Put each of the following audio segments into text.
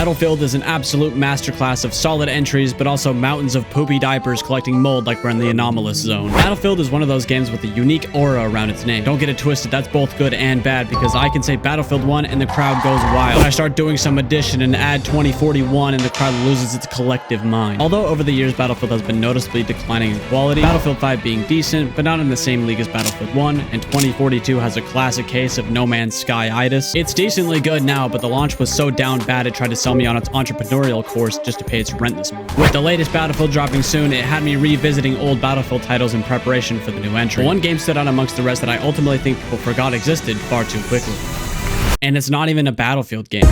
Battlefield is an absolute masterclass of solid entries, but also mountains of poopy diapers collecting mold like we're in the anomalous zone. Battlefield is one of those games with a unique aura around its name. Don't get it twisted, that's both good and bad, because I can say Battlefield 1 and the crowd goes wild. But I start doing some addition and add 2041 and the crowd loses its collective mind. Although over the years Battlefield has been noticeably declining in quality, Battlefield 5 being decent, but not in the same league as Battlefield 1, and 2042 has a classic case of No Man's Sky-itis. It's decently good now, but the launch was so down bad it tried to sell me on its entrepreneurial course just to pay its rent this month. With the latest Battlefield dropping soon, it had me revisiting old Battlefield titles in preparation for the new entry. One game stood out amongst the rest that I ultimately think people forgot existed far too quickly. And it's not even a Battlefield game.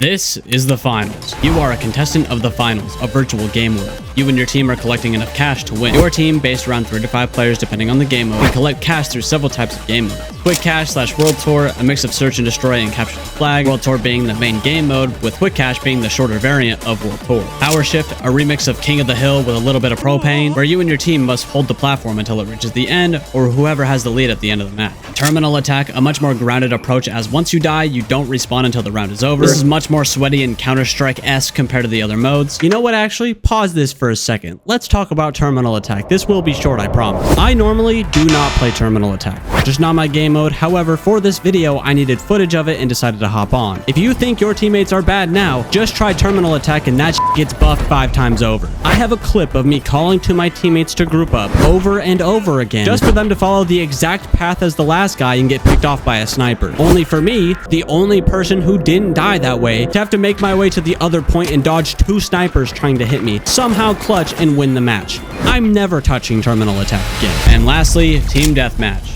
This is the finals. You are a contestant of the finals, a virtual game world. You and your team are collecting enough cash to win. Your team, based around 3 to 5 players depending on the game mode, can collect cash through several types of game modes. Quick Cash / World Tour, a mix of search and destroy and capture the flag, World Tour being the main game mode, with Quick Cash being the shorter variant of World Tour. Power Shift, a remix of King of the Hill with a little bit of propane, where you and your team must hold the platform until it reaches the end, or whoever has the lead at the end of the map. Terminal Attack, a much more grounded approach, as once you die, you don't respawn until the round is over. This is much more sweaty and Counter-Strike-esque compared to the other modes. You know what, actually? Pause this for a second. Let's talk about Terminal Attack. This will be short, I promise. I normally do not play Terminal Attack. Just not my game mode. However, for this video, I needed footage of it and decided to hop on. If you think your teammates are bad now, just try Terminal Attack and that gets buffed 5 times over. I have a clip of me calling to my teammates to group up over and over again, just for them to follow the exact path as the last guy and get picked off by a sniper. Only for me, the only person who didn't die that way, to have to make my way to the other point and dodge 2 snipers trying to hit me, somehow clutch and win the match. I'm never touching Terminal Attack again. And lastly, Team Deathmatch.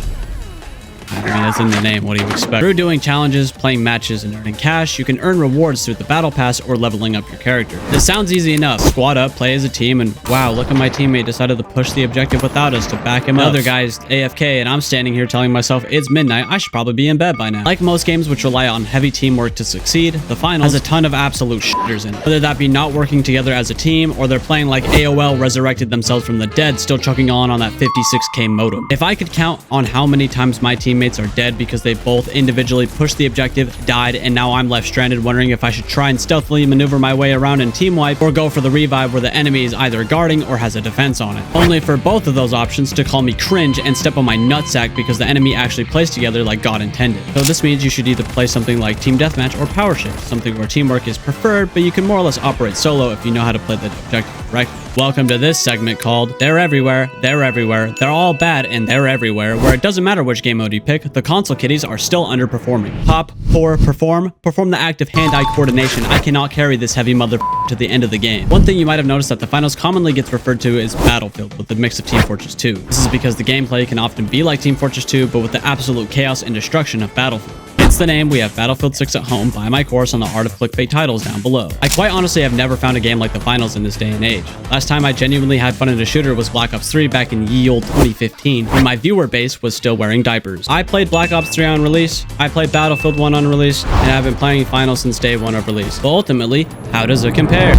I mean, that's in the name. What do you expect? Through doing challenges, playing matches, and earning cash, you can earn rewards through the battle pass or leveling up your character. This sounds easy enough. Squad up, play as a team, and wow, look at my teammate decided to push the objective without us to back him up. Other guy's AFK, and I'm standing here telling myself it's midnight. I should probably be in bed by now. Like most games which rely on heavy teamwork to succeed, the finals has a ton of absolute shitters in it. Whether that be not working together as a team, or they're playing like AOL resurrected themselves from the dead, still chucking on that 56k modem. If I could count on how many times my teammates are dead because they both individually pushed the objective, died, and now I'm left stranded wondering if I should try and stealthily maneuver my way around and team wipe, or go for the revive where the enemy is either guarding or has a defense on it. Only for both of those options to call me cringe and step on my nutsack because the enemy actually plays together like God intended. So this means you should either play something like Team Deathmatch or Power Shift, something where teamwork is preferred, but you can more or less operate solo if you know how to play the objective correctly. Welcome to this segment called They're Everywhere, They're Everywhere, They're All Bad, and They're Everywhere, where it doesn't matter which game mode you pick, the console kitties are still underperforming. Pop, pour, perform the act of hand-eye coordination. I cannot carry this heavy mother to the end of the game. One thing you might have noticed that the finals commonly gets referred to as Battlefield, with the mix of Team Fortress 2. This is because the gameplay can often be like Team Fortress 2, but with the absolute chaos and destruction of Battlefield. Hence the name, we have Battlefield 6 at home. Buy my course on the art of clickbait titles down below. I quite honestly have never found a game like the finals in this day and age. Last time I genuinely had fun in a shooter was Black Ops 3 back in ye old 2015, when my viewer base was still wearing diapers. I played Black Ops 3 on release, I played Battlefield 1 on release, and I've been playing finals since day 1 of release. But ultimately, how does it compare?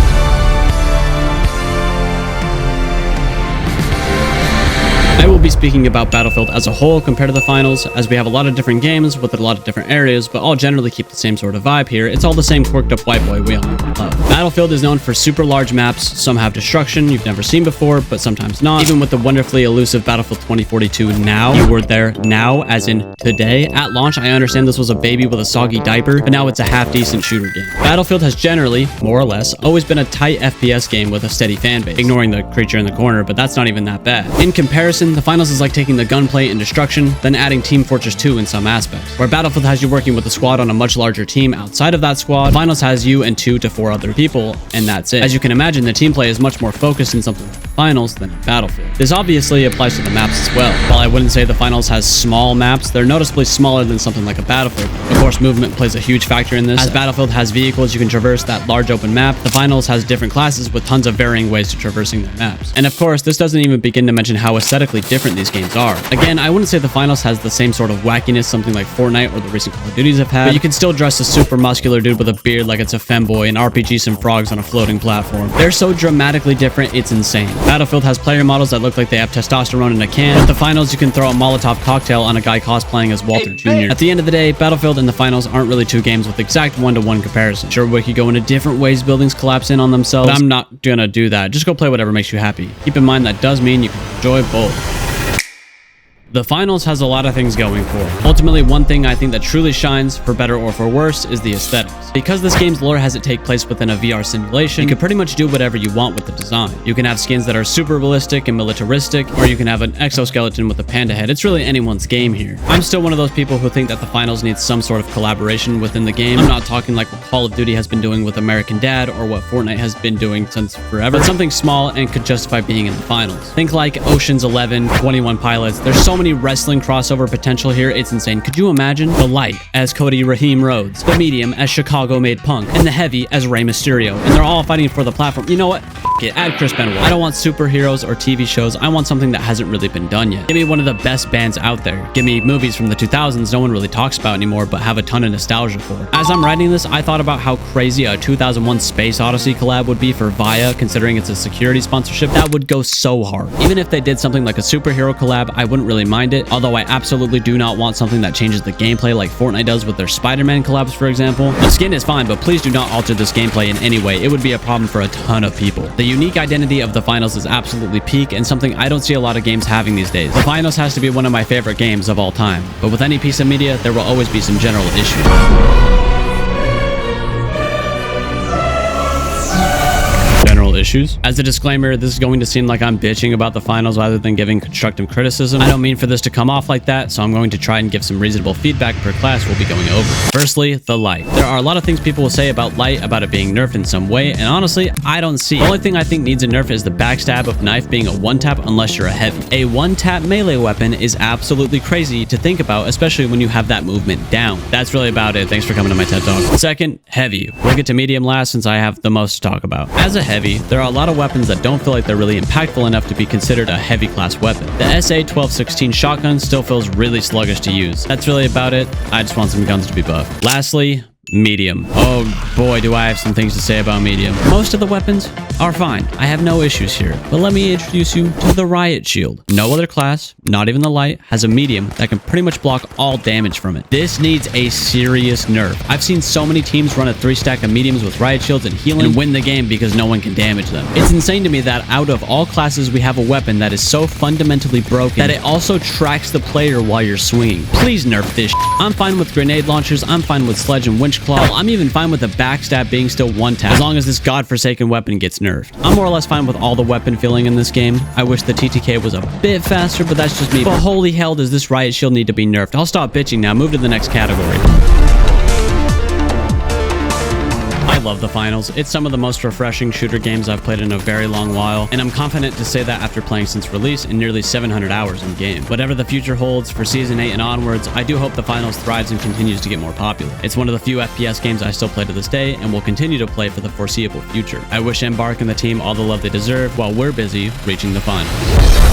I will be speaking about Battlefield as a whole compared to the finals, as we have a lot of different games with a lot of different areas, but all generally keep the same sort of vibe here. It's all the same quirked up white boy we all love. Battlefield is known for super large maps. Some have destruction you've never seen before, but sometimes not. Even with the wonderfully elusive Battlefield 2042 now, you were there now, as in today. At launch, I understand this was a baby with a soggy diaper, but now it's a half-decent shooter game. Battlefield has generally, more or less, always been a tight FPS game with a steady fan base, ignoring the creature in the corner, but that's not even that bad. In comparison, the finals is like taking the gunplay and destruction, then adding Team Fortress 2 in some aspects. Where Battlefield has you working with a squad on a much larger team outside of that squad, finals has you and 2 to 4 other people, and that's it. As you can imagine, the team play is much more focused in something like the finals than in Battlefield. This obviously applies to the maps as well. While I wouldn't say the finals has small maps, they're noticeably smaller than something like a Battlefield. Of course, movement plays a huge factor in this. As Battlefield has vehicles you can traverse that large open map, the finals has different classes with tons of varying ways to traversing their maps. And of course, this doesn't even begin to mention how aesthetically different these games are. Again, I wouldn't say the finals has the same sort of wackiness something like Fortnite or the recent Call of Duties have had, but you can still dress a super muscular dude with a beard like it's a femboy and RPG some frogs on a floating platform. They're so dramatically different, it's insane. Battlefield has player models that look like they have testosterone in a can. At the finals, you can throw a Molotov cocktail on a guy cosplaying as Walter Jr. At the end of the day, Battlefield and the finals aren't really two games with exact one-to-one comparison. Sure, we could go into different ways buildings collapse in on themselves, but I'm not gonna do that. Just go play whatever makes you happy. Keep in mind that does mean you can enjoy both. The finals has a lot of things going for it. Ultimately, one thing I think that truly shines, for better or for worse, is the aesthetics. Because this game's lore has it take place within a VR simulation, you can pretty much do whatever you want with the design. You can have skins that are super realistic and militaristic, or you can have an exoskeleton with a panda head. It's really anyone's game here. I'm still one of those people who think that the finals needs some sort of collaboration within the game. I'm not talking like what Call of Duty has been doing with American Dad or what Fortnite has been doing since forever, but something small and could justify being in the finals. Think like Ocean's 11, 21 Pilots. There's so many wrestling crossover potential here, it's insane. Could you imagine the light as Cody Raheem Rhodes, the medium as Chicago made Punk, and the heavy as Rey Mysterio, and they're all fighting for the platform? You know what? It. Add Chris Benoit. I don't want superheroes or TV shows. I want something that hasn't really been done yet. Give me one of the best bands out there. Give me movies from the 2000s no one really talks about anymore, but have a ton of nostalgia for. As I'm writing this, I thought about how crazy a 2001 Space Odyssey collab would be for VIA, considering it's a security sponsorship. That would go so hard. Even if they did something like a superhero collab, I wouldn't really mind it, although I absolutely do not want something that changes the gameplay like Fortnite does with their Spider-Man collabs, for example. The skin is fine, but please do not alter this gameplay in any way. It would be a problem for a ton of people. The unique identity of the finals is absolutely peak and something I don't see a lot of games having these days. The finals has to be one of my favorite games of all time, but with any piece of media, there will always be some general issues. Issues. As a disclaimer, this is going to seem like I'm bitching about the finals rather than giving constructive criticism. I don't mean for this to come off like that, so I'm going to try and give some reasonable feedback per class we'll be going over. Firstly, the light. There are a lot of things people will say about light, about it being nerfed in some way, and honestly, I don't see it. The only thing I think needs a nerf is the backstab of knife being a one-tap unless you're a heavy. A one-tap melee weapon is absolutely crazy to think about, especially when you have that movement down. That's really about it. Thanks for coming to my TED Talk. Second, heavy. We'll get to medium last since I have the most to talk about. As a heavy, there are a lot of weapons that don't feel like they're really impactful enough to be considered a heavy class weapon. The SA-1216 shotgun still feels really sluggish to use. That's really about it. I just want some guns to be buffed. Lastly, medium. Oh boy, do I have some things to say about medium. Most of the weapons are fine. I have no issues here. But let me introduce you to the Riot Shield. No other class, not even the light, has a medium that can pretty much block all damage from it. This needs a serious nerf. I've seen so many teams run a 3-stack of mediums with Riot Shields and healing and win the game because no one can damage them. It's insane to me that out of all classes we have a weapon that is so fundamentally broken that it also tracks the player while you're swinging. Please nerf this shit. I'm fine with grenade launchers, I'm fine with sledge and winch claw. Hell, I'm even fine with the backstab being still one tap as long as this godforsaken weapon gets nerfed. I'm more or less fine with all the weapon feeling in this game. I wish the TTK was a bit faster, but that's just me. But holy hell, does this Riot Shield need to be nerfed? I'll stop bitching now. Move to the next category. I love the finals. It's some of the most refreshing shooter games I've played in a very long while, and I'm confident to say that after playing since release in nearly 700 hours in game. Whatever the future holds for Season 8 and onwards, I do hope the finals thrives and continues to get more popular. It's one of the few FPS games I still play to this day and will continue to play for the foreseeable future. I wish Embark and the team all the love they deserve while we're busy reaching the finals.